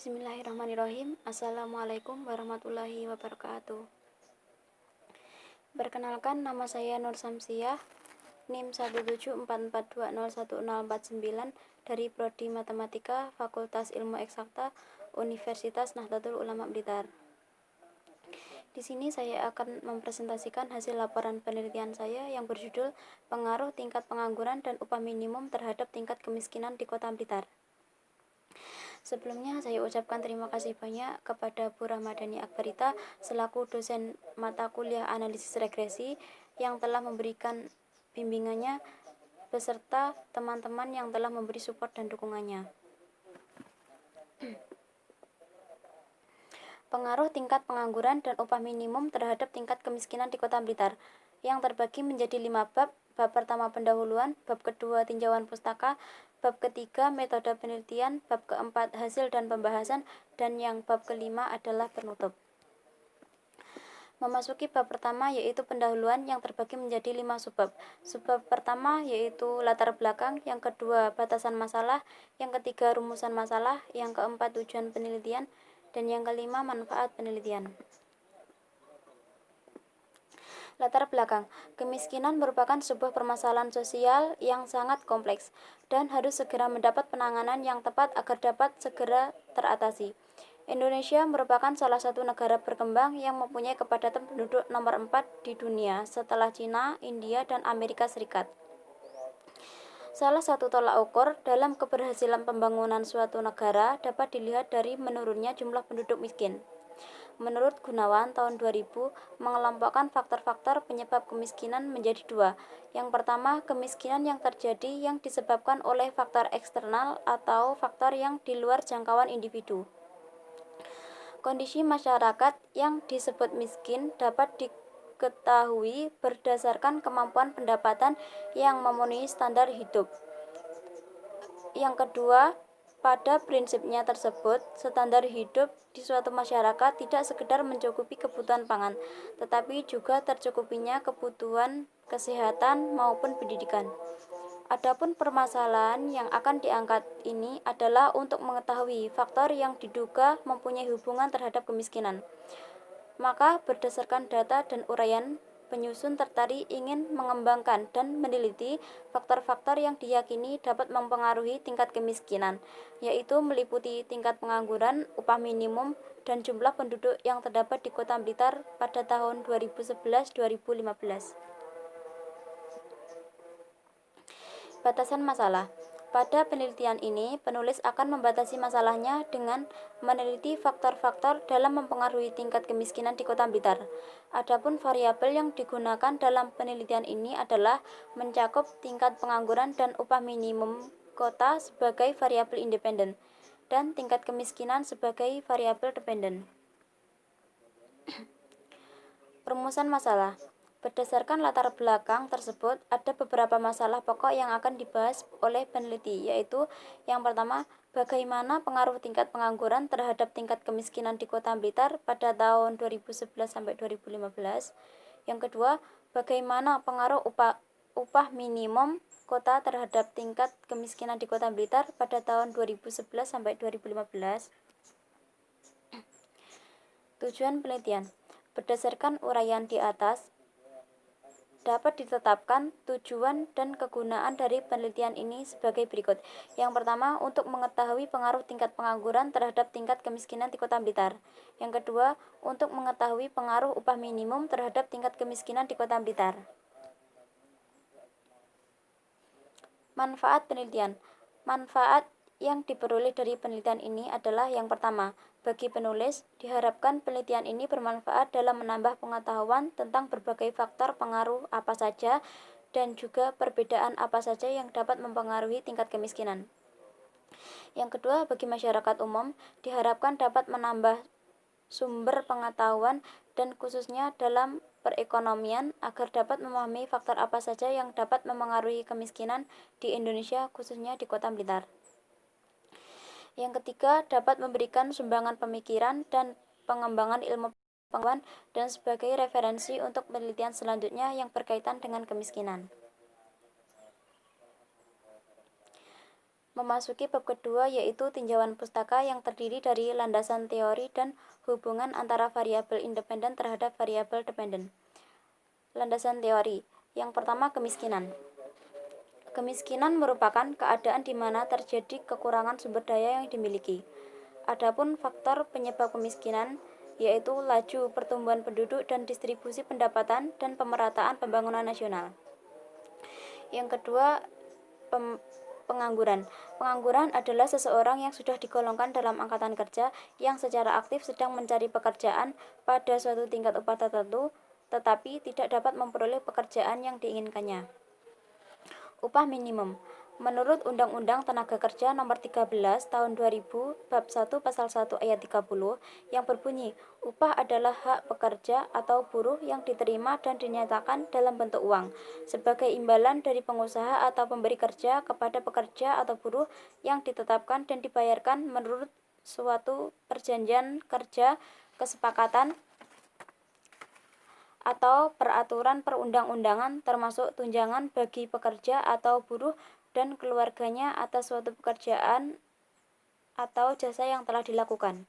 Bismillahirrahmanirrahim. Assalamualaikum warahmatullahi wabarakatuh. Perkenalkan, nama saya Nur Samsiah, NIM 17442010049 dari Prodi Matematika Fakultas Ilmu Eksakta Universitas Nahdlatul Ulama Blitar. Di sini saya akan mempresentasikan hasil laporan penelitian saya yang berjudul Pengaruh Tingkat Pengangguran dan Upah Minimum Terhadap Tingkat Kemiskinan di Kota Blitar. Sebelumnya saya ucapkan terima kasih banyak kepada Bu Ramadhani Akbarita selaku dosen mata kuliah analisis regresi yang telah memberikan bimbingannya beserta teman-teman yang telah memberi support dan dukungannya. Pengaruh tingkat pengangguran dan upah minimum terhadap tingkat kemiskinan di Kota Blitar yang terbagi menjadi 5 bab. Bab pertama pendahuluan, bab kedua tinjauan pustaka, bab ketiga metode penelitian, bab keempat hasil dan pembahasan, dan yang bab kelima adalah penutup. Memasuki bab pertama yaitu pendahuluan yang terbagi menjadi 5 subbab. Subbab pertama yaitu latar belakang, yang kedua batasan masalah, yang ketiga rumusan masalah, yang keempat tujuan penelitian, dan yang kelima manfaat penelitian. Latar belakang, kemiskinan merupakan sebuah permasalahan sosial yang sangat kompleks dan harus segera mendapat penanganan yang tepat agar dapat segera teratasi. Indonesia merupakan salah satu negara berkembang yang mempunyai kepadatan penduduk nomor 4 di dunia setelah Cina, India, dan Amerika Serikat. Salah satu tolak ukur dalam keberhasilan pembangunan suatu negara dapat dilihat dari menurunnya jumlah penduduk miskin. Menurut Gunawan tahun 2000 mengelompokkan faktor-faktor penyebab kemiskinan menjadi 2. Yang pertama, kemiskinan yang terjadi yang disebabkan oleh faktor eksternal atau faktor yang di luar jangkauan individu. Kondisi masyarakat yang disebut miskin dapat diketahui berdasarkan kemampuan pendapatan yang memenuhi standar hidup. Yang kedua, pada prinsipnya tersebut, standar hidup di suatu masyarakat tidak sekedar mencukupi kebutuhan pangan, tetapi juga tercukupinya kebutuhan kesehatan maupun pendidikan. Adapun permasalahan yang akan diangkat ini adalah untuk mengetahui faktor yang diduga mempunyai hubungan terhadap kemiskinan. Maka berdasarkan data dan uraian penyusun tertarik ingin mengembangkan dan meneliti faktor-faktor yang diyakini dapat mempengaruhi tingkat kemiskinan, yaitu meliputi tingkat pengangguran, upah minimum, dan jumlah penduduk yang terdapat di Kota Blitar pada tahun 2011-2015. Batasan masalah. Pada penelitian ini, penulis akan membatasi masalahnya dengan meneliti faktor-faktor dalam mempengaruhi tingkat kemiskinan di Kota Blitar. Adapun variabel yang digunakan dalam penelitian ini adalah mencakup tingkat pengangguran dan upah minimum kota sebagai variabel independen dan tingkat kemiskinan sebagai variabel dependen. Rumusan masalah. Berdasarkan latar belakang tersebut, ada beberapa masalah pokok yang akan dibahas oleh peneliti, yaitu yang pertama, bagaimana pengaruh tingkat pengangguran terhadap tingkat kemiskinan di Kota Blitar pada tahun 2011-2015. Yang kedua, bagaimana pengaruh upah minimum kota terhadap tingkat kemiskinan di Kota Blitar pada tahun 2011-2015. Tujuan penelitian. Berdasarkan uraian di atas, dapat ditetapkan tujuan dan kegunaan dari penelitian ini sebagai berikut. Yang pertama, untuk mengetahui pengaruh tingkat pengangguran terhadap tingkat kemiskinan di Kota Blitar. Yang kedua, untuk mengetahui pengaruh upah minimum terhadap tingkat kemiskinan di Kota Blitar. Manfaat penelitian. Manfaat yang diperoleh dari penelitian ini adalah yang pertama, bagi penulis, diharapkan penelitian ini bermanfaat dalam menambah pengetahuan tentang berbagai faktor pengaruh apa saja dan juga perbedaan apa saja yang dapat mempengaruhi tingkat kemiskinan. Yang kedua, bagi masyarakat umum, diharapkan dapat menambah sumber pengetahuan dan khususnya dalam perekonomian agar dapat memahami faktor apa saja yang dapat mempengaruhi kemiskinan di Indonesia khususnya di Kota Blitar. Yang ketiga, dapat memberikan sumbangan pemikiran dan pengembangan ilmu pengetahuan dan sebagai referensi untuk penelitian selanjutnya yang berkaitan dengan kemiskinan. Memasuki bab kedua, yaitu tinjauan pustaka yang terdiri dari landasan teori dan hubungan antara variabel independen terhadap variabel dependen. Landasan teori. Yang pertama, kemiskinan. Kemiskinan merupakan keadaan di mana terjadi kekurangan sumber daya yang dimiliki. Adapun faktor penyebab kemiskinan yaitu laju pertumbuhan penduduk dan distribusi pendapatan dan pemerataan pembangunan nasional. Yang kedua, pengangguran. Pengangguran adalah seseorang yang sudah digolongkan dalam angkatan kerja yang secara aktif sedang mencari pekerjaan pada suatu tingkat upah tertentu, tetapi tidak dapat memperoleh pekerjaan yang diinginkannya. Upah minimum. Menurut Undang-Undang Tenaga Kerja Nomor 13 Tahun 2000 Bab 1 Pasal 1 Ayat 30 yang berbunyi, upah adalah hak pekerja atau buruh yang diterima dan dinyatakan dalam bentuk uang sebagai imbalan dari pengusaha atau pemberi kerja kepada pekerja atau buruh yang ditetapkan dan dibayarkan menurut suatu perjanjian kerja, kesepakatan, atau peraturan perundang-undangan termasuk tunjangan bagi pekerja atau buruh dan keluarganya atas suatu pekerjaan atau jasa yang telah dilakukan.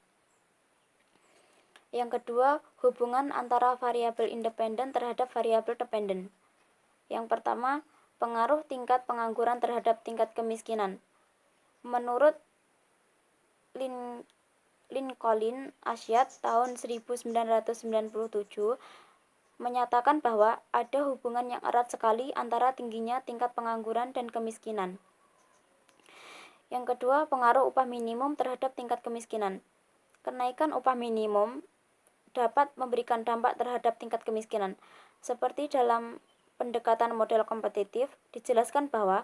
Yang kedua, hubungan antara variabel independen terhadap variabel dependen. Yang pertama, pengaruh tingkat pengangguran terhadap tingkat kemiskinan. Menurut Lincoln Asyad tahun 1997 menyatakan bahwa ada hubungan yang erat sekali antara tingginya tingkat pengangguran dan kemiskinan. Yang kedua, pengaruh upah minimum terhadap tingkat kemiskinan. Kenaikan upah minimum dapat memberikan dampak terhadap tingkat kemiskinan. Seperti dalam pendekatan model kompetitif, dijelaskan bahwa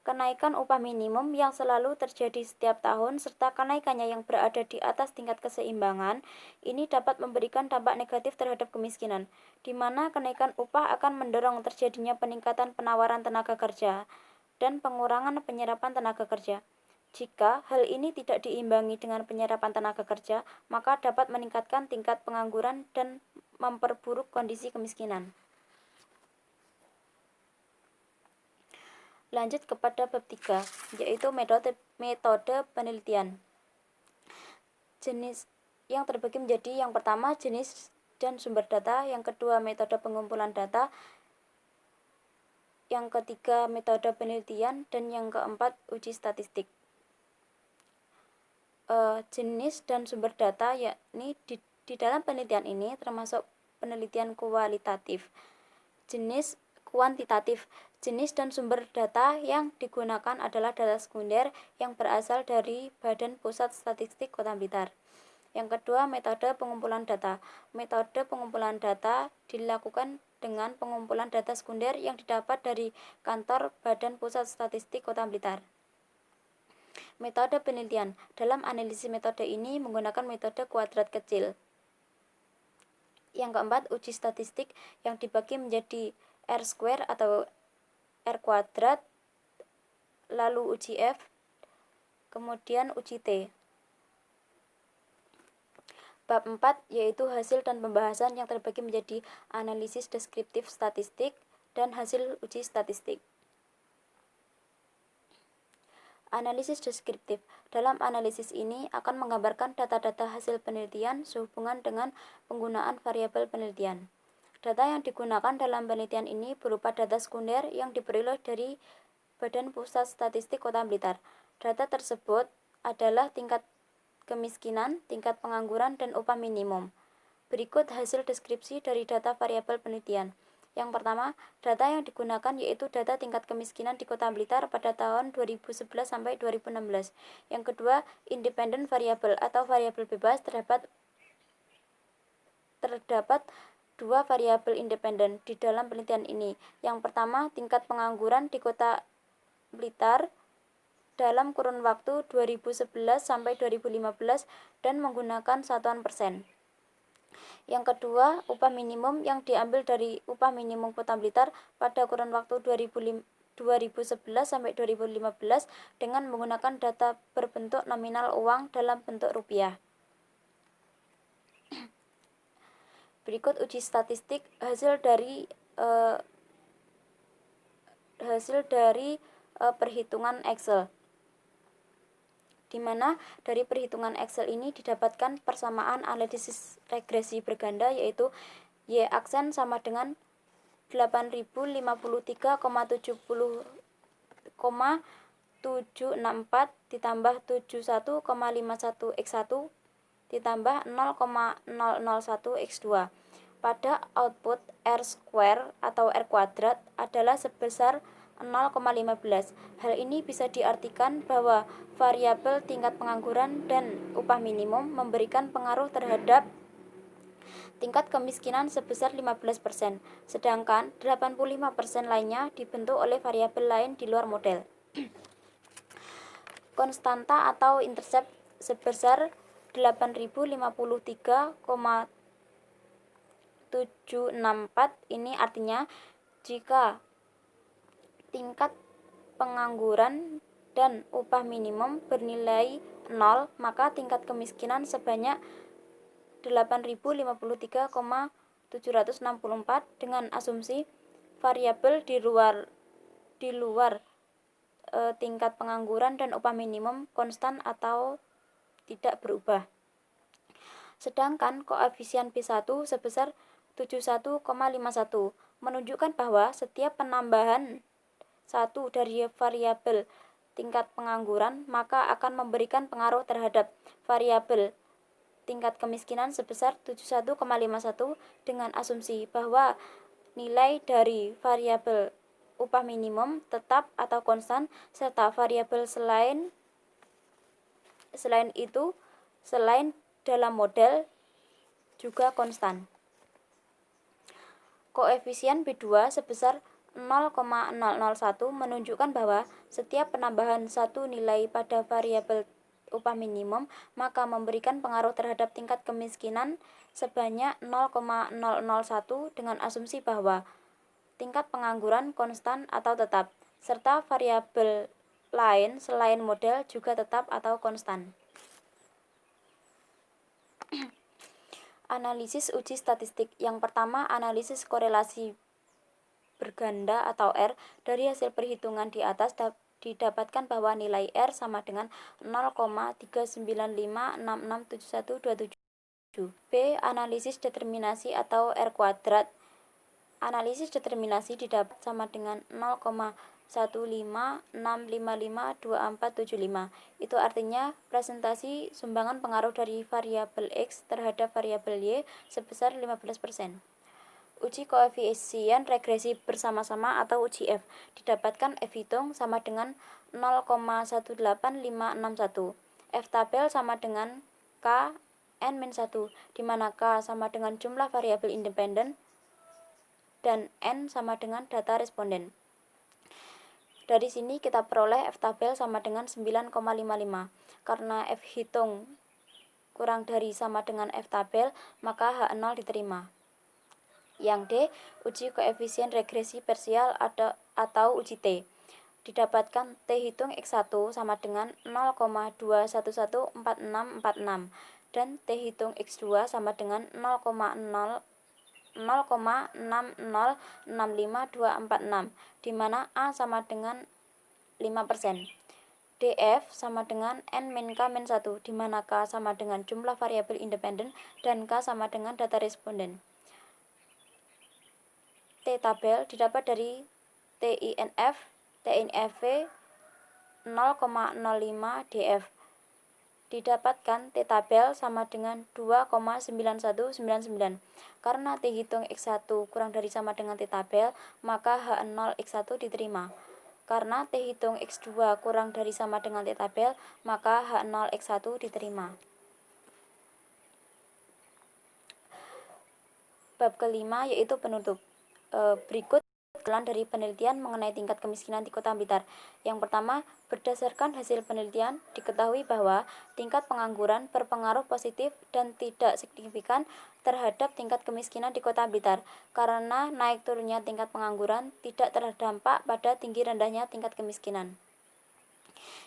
kenaikan upah minimum yang selalu terjadi setiap tahun serta kenaikannya yang berada di atas tingkat keseimbangan ini dapat memberikan dampak negatif terhadap kemiskinan, di mana kenaikan upah akan mendorong terjadinya peningkatan penawaran tenaga kerja dan pengurangan penyerapan tenaga kerja. Jika hal ini tidak diimbangi dengan penyerapan tenaga kerja, maka dapat meningkatkan tingkat pengangguran dan memperburuk kondisi kemiskinan. Lanjut kepada bab 3, yaitu metode penelitian. Jenis yang terbagi menjadi yang pertama jenis dan sumber data, yang kedua metode pengumpulan data, yang ketiga metode penelitian, dan yang keempat uji statistik. Jenis dan sumber data yakni di dalam penelitian ini termasuk penelitian kualitatif, jenis kuantitatif. Jenis dan sumber data yang digunakan adalah data sekunder yang berasal dari Badan Pusat Statistik Kota Blitar. Yang kedua, metode pengumpulan data. Metode pengumpulan data dilakukan dengan pengumpulan data sekunder yang didapat dari kantor Badan Pusat Statistik Kota Blitar. Metode penelitian. Dalam analisis metode ini menggunakan metode kuadrat kecil. Yang keempat, uji statistik yang dibagi menjadi R² atau R kuadrat, lalu uji F, kemudian uji T. Bab 4 yaitu hasil dan pembahasan yang terbagi menjadi analisis deskriptif statistik dan hasil uji statistik. Analisis deskriptif. Dalam analisis ini akan menggambarkan data-data hasil penelitian sehubungan dengan penggunaan variabel penelitian. Data yang digunakan dalam penelitian ini berupa data sekunder yang diperoleh dari Badan Pusat Statistik Kota Blitar. Data tersebut adalah tingkat kemiskinan, tingkat pengangguran, dan upah minimum. Berikut hasil deskripsi dari data variabel penelitian. Yang pertama, data yang digunakan yaitu data tingkat kemiskinan di Kota Blitar pada tahun 2011 sampai 2016. Yang kedua, independen variabel atau variabel bebas terdapat dua variabel independen di dalam penelitian ini. Yang pertama, tingkat pengangguran di Kota Blitar dalam kurun waktu 2011 sampai 2015 dan menggunakan satuan persen. Yang kedua, upah minimum yang diambil dari upah minimum Kota Blitar pada kurun waktu 2011 sampai 2015 dengan menggunakan data berbentuk nominal uang dalam bentuk rupiah. Berikut uji statistik hasil dari perhitungan Excel. di mana dari perhitungan Excel ini didapatkan persamaan analisis regresi berganda, yaitu Y aksen sama dengan 8053,764 ditambah 71,51 X1 ditambah 0,001 X2. Pada output R square atau R kuadrat adalah sebesar 0,15. Hal ini bisa diartikan bahwa variabel tingkat pengangguran dan upah minimum memberikan pengaruh terhadap tingkat kemiskinan sebesar 15%, sedangkan 85% lainnya dibentuk oleh variabel lain di luar model. Konstanta atau intercept sebesar 8053,764 ini artinya jika tingkat pengangguran dan upah minimum bernilai 0, maka tingkat kemiskinan sebanyak 8053,764 dengan asumsi variabel di luar tingkat pengangguran dan upah minimum konstan atau tidak berubah. Sedangkan koefisien P1 sebesar 71,51 menunjukkan bahwa setiap penambahan satu dari variabel tingkat pengangguran maka akan memberikan pengaruh terhadap variabel tingkat kemiskinan sebesar 71,51 dengan asumsi bahwa nilai dari variabel upah minimum tetap atau konstan serta variabel selain dalam model juga konstan. Koefisien B2 sebesar 0,001 menunjukkan bahwa setiap penambahan satu nilai pada variabel upah minimum maka memberikan pengaruh terhadap tingkat kemiskinan sebanyak 0,001 dengan asumsi bahwa tingkat pengangguran konstan atau tetap, serta variabel lain selain model juga tetap atau konstan. Analisis uji statistik. Yang pertama, analisis korelasi berganda atau R. Dari hasil perhitungan di atas didapatkan bahwa nilai R sama dengan 0,395667127. B. Analisis determinasi atau R kuadrat. Analisis determinasi didapat sama dengan 0,156552475. Itu artinya presentasi sumbangan pengaruh dari variabel X terhadap variabel Y sebesar 15%. Uji koefisien regresi bersama-sama atau uji F. Didapatkan F hitung sama dengan 0,18561. F tabel sama dengan K N-1, di mana K sama dengan jumlah variabel independen dan N sama dengan data responden. Dari sini kita peroleh F tabel sama dengan 9,55. Karena F hitung kurang dari sama dengan F tabel, maka H0 diterima. Yang D, uji koefisien regresi parsial atau uji T. Didapatkan T hitung X1 sama dengan 0,2114646 dan T hitung X2 sama dengan 0,6065246, di mana A sama dengan 5%. DF sama dengan N-K-1, di mana K sama dengan jumlah variabel independen dan K sama dengan data responden. T tabel didapat dari TINF, TINFV 0,05 DF. Didapatkan T tabel sama dengan 2,9199. Karena T hitung X1 kurang dari sama dengan T tabel, maka H0 X1 diterima. Karena T hitung X2 kurang dari sama dengan T tabel, maka H0 X1 diterima. Bab kelima yaitu penutup. Berikut dari penelitian mengenai tingkat kemiskinan di Kota Blitar. Yang pertama, berdasarkan hasil penelitian diketahui bahwa tingkat pengangguran berpengaruh positif dan tidak signifikan terhadap tingkat kemiskinan di Kota Blitar, karena naik turunnya tingkat pengangguran tidak terdampak pada tinggi rendahnya tingkat kemiskinan.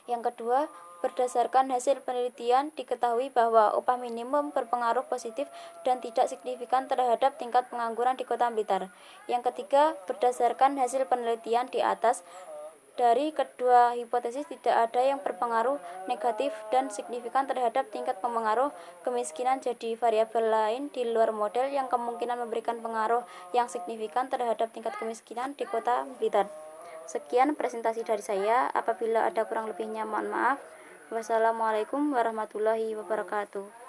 Yang kedua, berdasarkan hasil penelitian diketahui bahwa upah minimum berpengaruh positif dan tidak signifikan terhadap tingkat pengangguran di Kota Blitar. Yang ketiga, berdasarkan hasil penelitian di atas Dari kedua hipotesis tidak ada yang berpengaruh negatif dan signifikan terhadap tingkat pengaruh kemiskinan. Jadi variabel lain di luar model yang kemungkinan memberikan pengaruh yang signifikan terhadap tingkat kemiskinan di Kota Blitar. Sekian presentasi dari saya. Apabila ada kurang lebihnya mohon maaf. Wassalamualaikum warahmatullahi wabarakatuh.